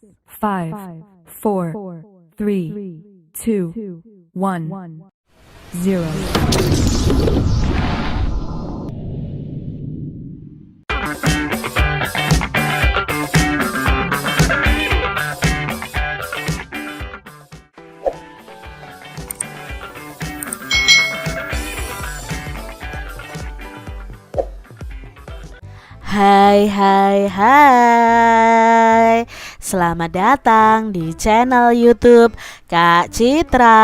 5, 4, 3, 2, 1, 0. Hai. Selamat datang di channel YouTube Kak Citra.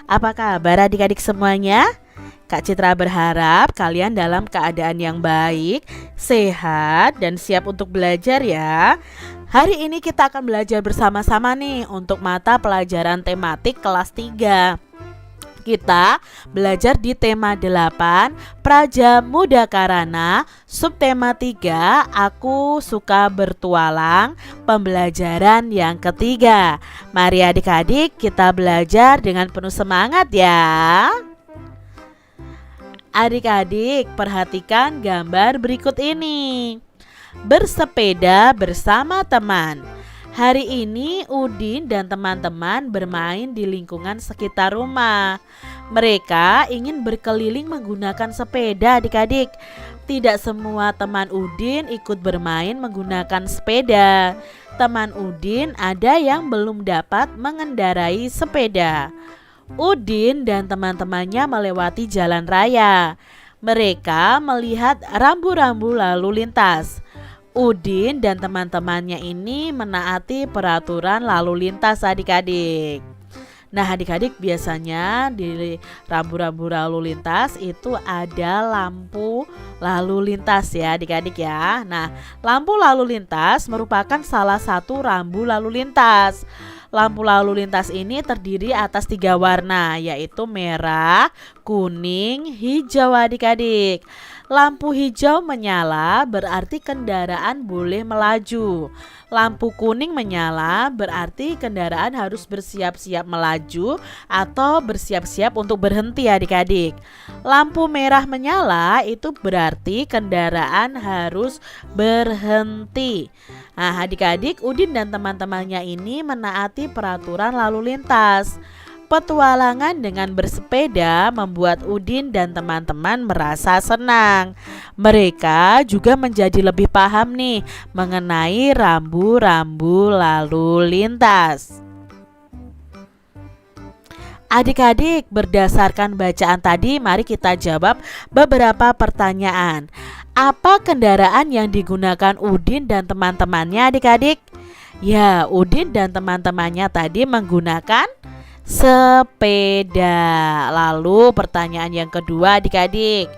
Apa kabar adik-adik semuanya? Kak Citra berharap kalian dalam keadaan yang baik, sehat, dan siap untuk belajar ya. Hari ini kita akan belajar bersama-sama nih untuk mata pelajaran tematik kelas 3. Kita belajar di tema 8 Praja Muda Karana, subtema 3 Aku Suka Bertualang, pembelajaran yang ketiga. Mari adik-adik kita belajar dengan penuh semangat ya. Adik-adik perhatikan gambar berikut ini. Bersepeda bersama teman. Hari ini Udin dan teman-teman bermain di lingkungan sekitar rumah. Mereka ingin berkeliling menggunakan sepeda adik-adik. Tidak semua teman Udin ikut bermain menggunakan sepeda. Teman Udin ada yang belum dapat mengendarai sepeda. Udin dan teman-temannya melewati jalan raya. Mereka melihat rambu-rambu lalu lintas. Udin dan teman-temannya ini menaati peraturan lalu lintas adik-adik. Nah adik-adik biasanya di rambu-rambu lalu lintas itu ada lampu lalu lintas ya adik-adik ya. Nah lampu lalu lintas merupakan salah satu rambu lalu lintas. Lampu lalu lintas ini terdiri atas 3 warna, yaitu merah, kuning, hijau adik-adik. Lampu hijau menyala berarti kendaraan boleh melaju. Lampu kuning menyala berarti kendaraan harus bersiap-siap melaju atau bersiap-siap untuk berhenti adik-adik. Lampu merah menyala itu berarti kendaraan harus berhenti. Nah adik-adik, Udin dan teman-temannya ini menaati peraturan lalu lintas. Petualangan dengan bersepeda membuat Udin dan teman-teman merasa senang. Mereka juga menjadi lebih paham nih mengenai rambu-rambu lalu lintas. Adik-adik, berdasarkan bacaan tadi, mari kita jawab beberapa pertanyaan. Apa kendaraan yang digunakan Udin dan teman-temannya adik-adik? Ya, Udin dan teman-temannya tadi menggunakan sepeda. Lalu pertanyaan yang kedua adik-adik.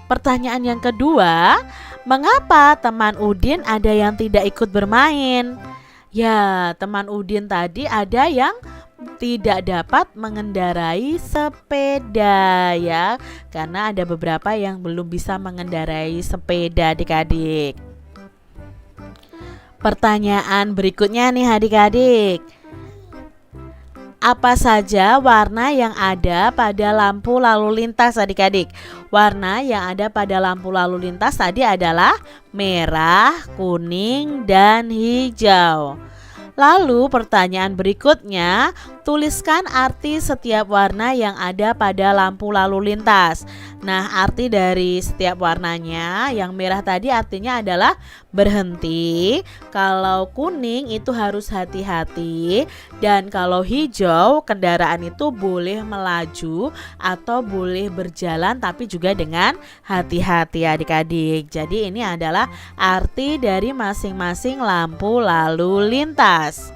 Pertanyaan yang kedua, mengapa teman Udin ada yang tidak ikut bermain? Ya, teman Udin tadi ada yang tidak dapat mengendarai sepeda ya, karena ada beberapa yang belum bisa mengendarai sepeda adik-adik. Pertanyaan berikutnya nih adik-adik. Apa saja warna yang ada pada lampu lalu lintas adik-adik? Warna yang ada pada lampu lalu lintas tadi adalah merah, kuning, dan hijau. Lalu pertanyaan berikutnya, tuliskan arti setiap warna yang ada pada lampu lalu lintas. Nah, arti dari setiap warnanya, yang merah tadi artinya adalah berhenti. Kalau kuning itu harus hati-hati. Dan kalau hijau, kendaraan itu boleh melaju atau boleh berjalan tapi juga dengan hati-hati adik-adik. Jadi ini adalah arti dari masing-masing lampu lalu lintas.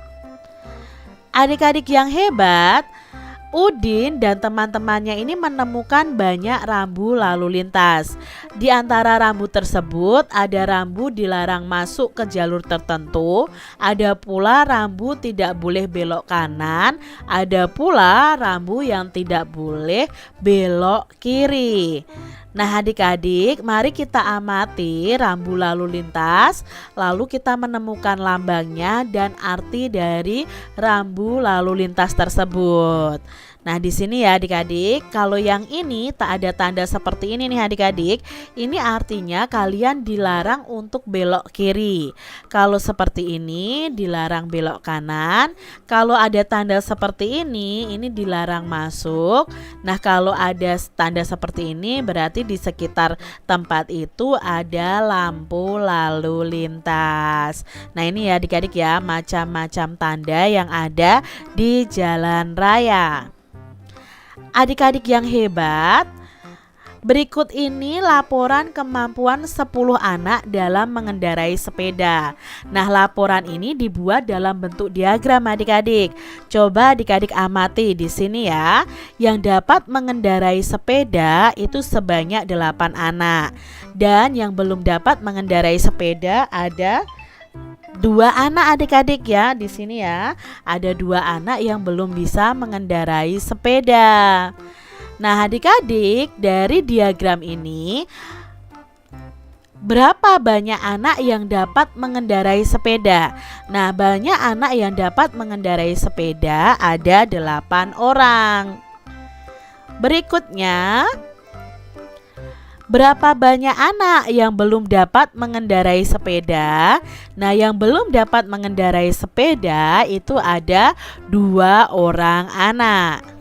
Adik-adik yang hebat, Udin dan teman-temannya ini menemukan banyak rambu lalu lintas. Di antara rambu tersebut ada rambu dilarang masuk ke jalur tertentu, ada pula rambu tidak boleh belok kanan, ada pula rambu yang tidak boleh belok kiri. Nah adik-adik, mari kita amati rambu lalu lintas, lalu kita menemukan lambangnya dan arti dari rambu lalu lintas tersebut. Nah, di sini ya adik-adik, kalau yang ini tak ada tanda seperti ini nih adik-adik, ini artinya kalian dilarang untuk belok kiri. Kalau seperti ini dilarang belok kanan. Kalau ada tanda seperti ini dilarang masuk. Nah, kalau ada tanda seperti ini berarti di sekitar tempat itu ada lampu lalu lintas. Nah, ini ya adik-adik ya, macam-macam tanda yang ada di jalan raya. Adik-adik yang hebat, berikut ini laporan kemampuan 10 anak dalam mengendarai sepeda. Nah, laporan ini dibuat dalam bentuk diagram adik-adik. Coba adik-adik amati di sini ya. Yang dapat mengendarai sepeda itu sebanyak 8 anak. Dan yang belum dapat mengendarai sepeda ada 2 anak adik-adik ya. Di sini ya, ada 2 anak yang belum bisa mengendarai sepeda. Nah, adik-adik, dari diagram ini berapa banyak anak yang dapat mengendarai sepeda? Nah, banyak anak yang dapat mengendarai sepeda ada 8 orang. Berikutnya, berapa banyak anak yang belum dapat mengendarai sepeda? Nah, yang belum dapat mengendarai sepeda itu ada 2 orang anak.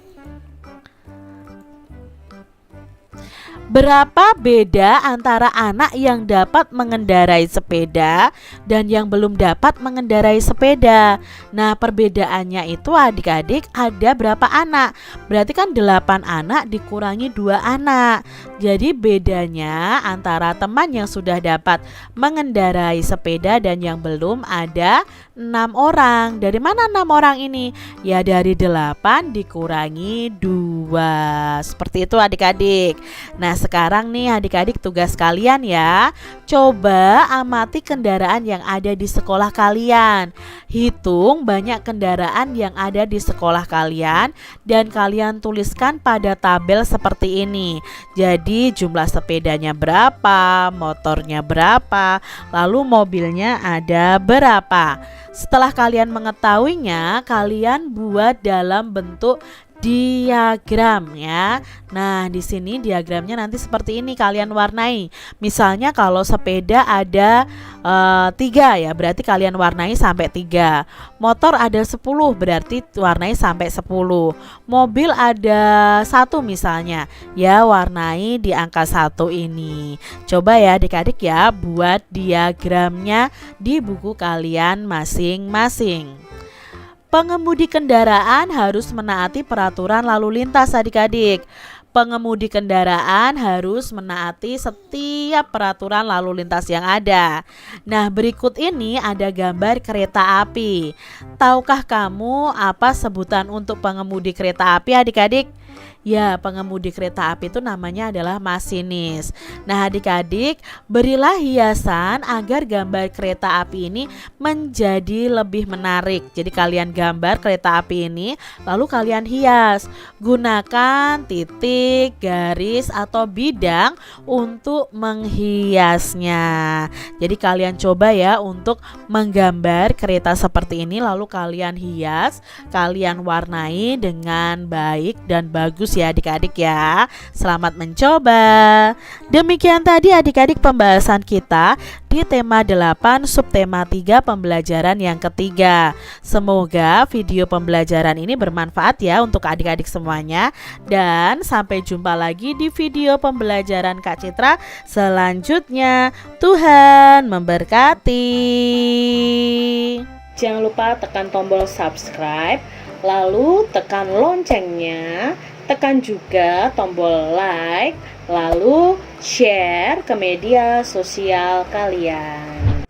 Berapa beda antara anak yang dapat mengendarai sepeda dan yang belum dapat mengendarai sepeda? Nah, perbedaannya itu adik-adik ada berapa anak? Berarti kan 8 anak dikurangi 2 anak. Jadi bedanya antara teman yang sudah dapat mengendarai sepeda dan yang belum ada 6 orang. Dari mana 6 orang ini? Ya, dari 8 dikurangi 2. Seperti itu adik-adik. Nah, sekarang nih adik-adik tugas kalian ya. Coba amati kendaraan yang ada di sekolah kalian. Hitung banyak kendaraan yang ada di sekolah kalian dan kalian tuliskan pada tabel seperti ini. Jadi jumlah sepedanya berapa, motornya berapa, lalu mobilnya ada berapa. Setelah kalian mengetahuinya, kalian buat dalam bentuk diagram ya. Nah, di sini diagramnya nanti seperti ini kalian warnai. Misalnya kalau sepeda ada 3 ya, berarti kalian warnai sampai 3. Motor ada 10, berarti warnai sampai 10. Mobil ada 1 misalnya, ya warnai di angka 1 ini. Coba ya adik-adik ya, buat diagramnya di buku kalian masing-masing. Pengemudi kendaraan harus menaati peraturan lalu lintas adik-adik. Pengemudi kendaraan harus menaati setiap peraturan lalu lintas yang ada. Nah, berikut ini ada gambar kereta api. Tahukah kamu apa sebutan untuk pengemudi kereta api adik-adik? Ya, pengemudi kereta api itu namanya adalah masinis. Nah, adik-adik, berilah hiasan agar gambar kereta api ini menjadi lebih menarik. Jadi kalian gambar kereta api ini, lalu kalian hias. Gunakan titik, garis, atau bidang untuk menghiasnya. Jadi kalian coba ya untuk menggambar kereta seperti ini, lalu kalian hias, kalian warnai dengan baik dan bagus ya adik-adik ya. Selamat mencoba. Demikian tadi adik-adik pembahasan kita di tema 8 subtema 3 pembelajaran yang ketiga. Semoga video pembelajaran ini bermanfaat ya untuk adik-adik semuanya. Dan sampai jumpa lagi di video pembelajaran Kak Citra selanjutnya. Tuhan memberkati. Jangan lupa tekan tombol subscribe, lalu tekan loncengnya, tekan juga tombol like, lalu share ke media sosial kalian.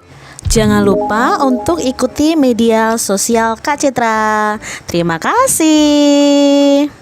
Jangan lupa untuk ikuti media sosial Kak Citra. Terima kasih.